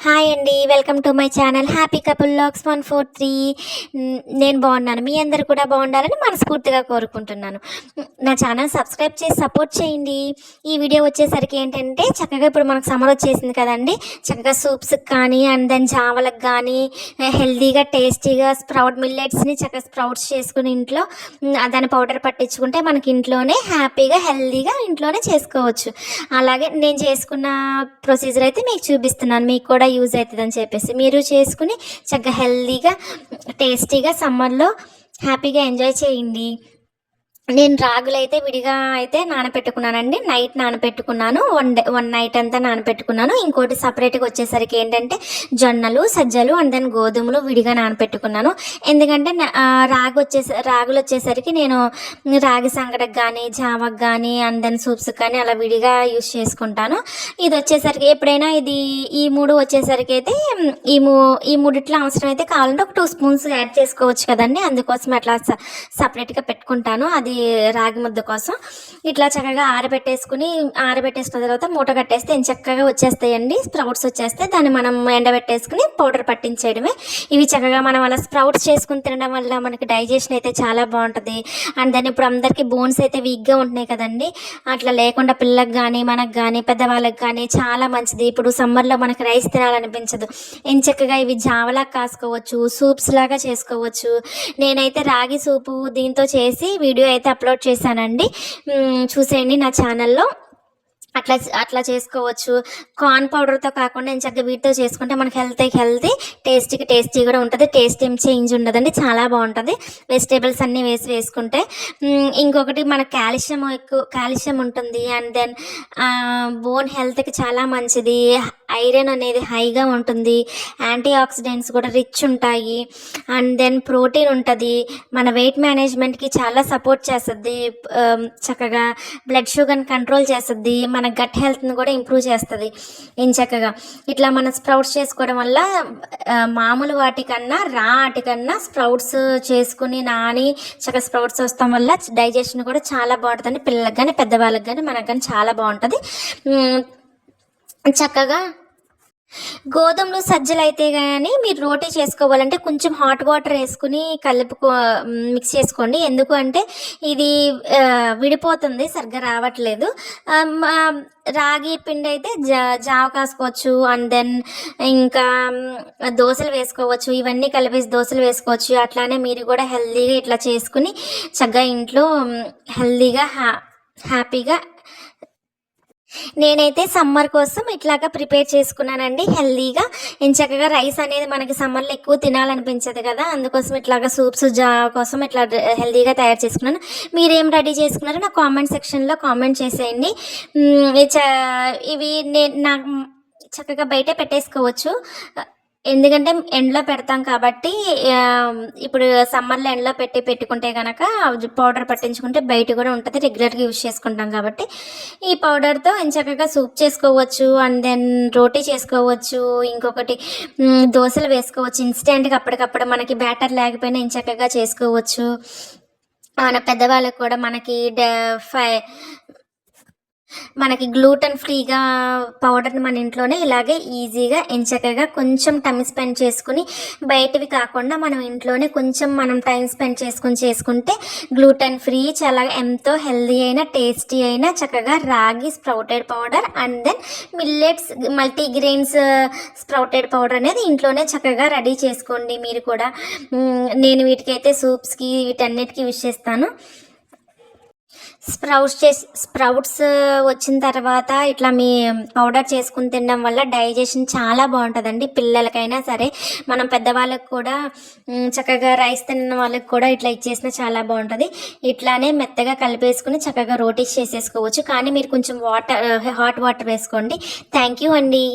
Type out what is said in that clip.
Hi అండి. Welcome to my channel happy couple vlogs 143. నేను బాగున్నాను, మీ అందరు కూడా బాగుండాలని మనస్ఫూర్తిగా కోరుకుంటున్నాను. నా ఛానల్ సబ్స్క్రైబ్ చేసి సపోర్ట్ చేయండి. ఈ వీడియో వచ్చేసరికి ఏంటంటే చక్కగా ఇప్పుడు మనకు సమ్మర్ వచ్చేసింది కదండి, చక్కగా సూప్స్కి కానీ అండ్ దెన్ జావలకు కానీ హెల్తీగా టేస్టీగా స్ప్రౌట్ మిల్లెట్స్ని చక్కగా స్ప్రౌట్స్ చేసుకుని ఇంట్లో దాని పౌడర్ పట్టించుకుంటే మనకి ఇంట్లోనే హ్యాపీగా హెల్తీగా ఇంట్లోనే చేసుకోవచ్చు. అలాగే నేను చేసుకున్న ప్రొసీజర్ అయితే మీకు చూపిస్తున్నాను, మీకు కూడా యూజ్ అవుతుందని చెప్పేసి మీరు చేసుకుని చక్కగా హెల్తీగా టేస్టీగా సమ్మర్లో హ్యాపీగా ఎంజాయ్ చేయండి. నేను రాగులు అయితే విడిగా అయితే నానబెట్టుకున్నానండి. నైట్ నానబెట్టుకున్నాను, వన్ నైట్ అంతా నానబెట్టుకున్నాను. ఇంకోటి సపరేట్గా వచ్చేసరికి ఏంటంటే జొన్నలు, సజ్జలు అండ్ దెన్ గోధుమలు విడిగా నానబెట్టుకున్నాను. ఎందుకంటే రాగులు వచ్చేసరికి నేను రాగి సంగటికి కానీ జావకు కానీ అండ్ దెన్ సూప్స్కి కానీ అలా విడిగా యూస్ చేసుకుంటాను. ఇది వచ్చేసరికి ఎప్పుడైనా ఈ మూడు వచ్చేసరికి అయితే ఈ మూడిట్లో అవసరం అయితే కావాలంటే ఒక 2 స్పూన్స్ యాడ్ చేసుకోవచ్చు కదండి. అందుకోసం అట్లా సపరేట్గా పెట్టుకుంటాను. అది రాగి ముద్ద కోసం ఇట్లా చక్కగా ఆరబెట్టేసుకున్న తర్వాత మూట కట్టేస్తే చక్కగా వచ్చేస్తాయండి, స్ప్రౌట్స్ వచ్చేస్తాయి. దాన్ని మనం ఎండబెట్టేసుకుని పౌడర్ పట్టించేయడమే. ఇవి చక్కగా మనం అలా స్ప్రౌట్స్ చేసుకుని తినడం వల్ల మనకి డైజెషన్ అయితే చాలా బాగుంటుంది. అండ్ దాన్ని ఇప్పుడు అందరికీ బోన్స్ అయితే వీక్గా ఉంటున్నాయి కదండి, అట్లా లేకుండా పిల్లలకు కానీ మనకు కానీ పెద్దవాళ్ళకి కానీ చాలా మంచిది. ఇప్పుడు సమ్మర్లో మనకి రైస్ తినాలనిపించదు, చక్కగా ఇవి జావలా కాసుకోవచ్చు, సూప్స్ లాగా చేసుకోవచ్చు. నేనైతే రాగి సూపు దీంతో చేసి వీడియో అయితే అప్లోడ్ చేశానండి, చూసేయండి నా ఛానల్లో. అట్లా చేసుకోవచ్చు. కార్న్ పౌడర్తో కాకుండా చక్కగా వీటితో చేసుకుంటే మనకి హెల్తీ టేస్టీ కూడా ఉంటుంది. టేస్ట్ ఏం చేంజ్ ఉండదండి, చాలా బాగుంటుంది వెజిటేబుల్స్ అన్నీ వేసుకుంటే. ఇంకొకటి మనకు కాల్షియం ఉంటుంది. అండ్ దెన్ బోన్ హెల్త్కి చాలా మంచిది. ఐరన్ అనేది హైగా ఉంటుంది. యాంటీ ఆక్సిడెంట్స్ కూడా రిచ్ ఉంటాయి. అండ్ దెన్ ప్రోటీన్ ఉంటుంది. మన వెయిట్ మేనేజ్మెంట్కి చాలా సపోర్ట్ చేస్తుంది. చక్కగా బ్లడ్ షుగర్ని కంట్రోల్ చేస్తుంది. మన గట్ హెల్త్ని కూడా ఇంప్రూవ్ చేస్తుంది. చక్కగా ఇట్లా మనం స్ప్రౌట్స్ చేసుకోవడం వల్ల మామూలు వాటికన్నా స్ప్రౌట్స్ చేసుకుని చక్కగా స్ప్రౌట్స్ వస్తాం వల్ల డైజెషన్ కూడా చాలా బాగుంటుంది. పిల్లలకు కానీ పెద్దవాళ్ళకి కానీ మనకు కానీ చాలా బాగుంటుంది. చక్కగా గోధుమలు సజ్జలు అయితే కానీ మీరు రోటీ చేసుకోవాలంటే కొంచెం హాట్ వాటర్ వేసుకుని మిక్స్ చేసుకోండి. ఎందుకు అంటే ఇది విడిపోతుంది, సరిగ్గా రావట్లేదు. రాగి పిండి అయితే జావ కాసుకోవచ్చు. అండ్ దెన్ ఇంకా దోశలు వేసుకోవచ్చు. ఇవన్నీ కలిపేసి దోశలు వేసుకోవచ్చు. అట్లానే మీరు కూడా హెల్తీగా ఇట్లా చేసుకుని చక్కగా ఇంట్లో హెల్తీగా హ్యాపీగా నేనైతే సమ్మర్ కోసం ఇట్లాగా ప్రిపేర్ చేసుకున్నానండి హెల్తీగా. చక్కగా రైస్ అనేది మనకి సమ్మర్లో ఎక్కువ తినాలనిపించదు కదా, అందుకోసం ఇట్లాగా సూప్స్ కోసం ఇట్లా హెల్తీగా తయారు చేసుకున్నాను. మీరేం రెడీ చేసుకున్నారో నా కామెంట్ సెక్షన్లో కామెంట్ చేసేయండి. ఇవి నాకు చక్కగా బయట పెట్టేసుకోవచ్చు, ఎందుకంటే ఎండలో పెడతాం కాబట్టి. ఇప్పుడు సమ్మర్లో ఎండలో పెట్టుకుంటే కనుక పౌడర్ పట్టించుకుంటే బయట కూడా ఉంటుంది, రెగ్యులర్గా యూజ్ చేసుకుంటాం కాబట్టి. ఈ పౌడర్తో చక్కగా సూప్ చేసుకోవచ్చు. అండ్ దెన్ రోటీ చేసుకోవచ్చు. ఇంకొకటి దోశలు వేసుకోవచ్చు. ఇన్స్టెంట్గా అప్పటికప్పుడు మనకి బ్యాటర్ లేకపోయినా చక్కగా చేసుకోవచ్చు. మన పెద్దవాళ్ళకి కూడా మనకి గ్లూటన్ ఫ్రీగా పౌడర్ని మన ఇంట్లోనే ఇలాగే ఈజీగా చక్కగా కొంచెం టైం స్పెండ్ చేసుకుని, బయటవి కాకుండా మనం ఇంట్లోనే కొంచెం మనం టైం స్పెండ్ చేసుకుంటే గ్లూటన్ ఫ్రీ చాలా ఎంతో హెల్తీ అయిన టేస్టీ అయిన చక్కగా ragi sprouted powder and then millets multigrains sprouted powder అనేది ఇంట్లోనే చక్కగా రెడీ చేసుకోండి మీరు కూడా. నేను వీటికైతే సూప్స్కి వీటన్నిటికీ యూజ్ చేస్తాను. స్ప్రౌట్స్ వచ్చిన తర్వాత ఇట్లా మీ పౌడర్ చేసుకుని తినడం వల్ల డైజెషన్ చాలా బాగుంటుందండి. పిల్లలకైనా సరే, మనం పెద్దవాళ్ళకి కూడా చక్కగా రైస్ తిన్న వాళ్ళకి కూడా ఇట్లా ఇచ్చేసినా చాలా బాగుంటుంది. ఇట్లానే మెత్తగా కలిపేసుకుని చక్కగా రోటీస్ చేసేసుకోవచ్చు. కానీ మీరు కొంచెం హాట్ వాటర్ వేసుకోండి. థ్యాంక్ యూ అండి.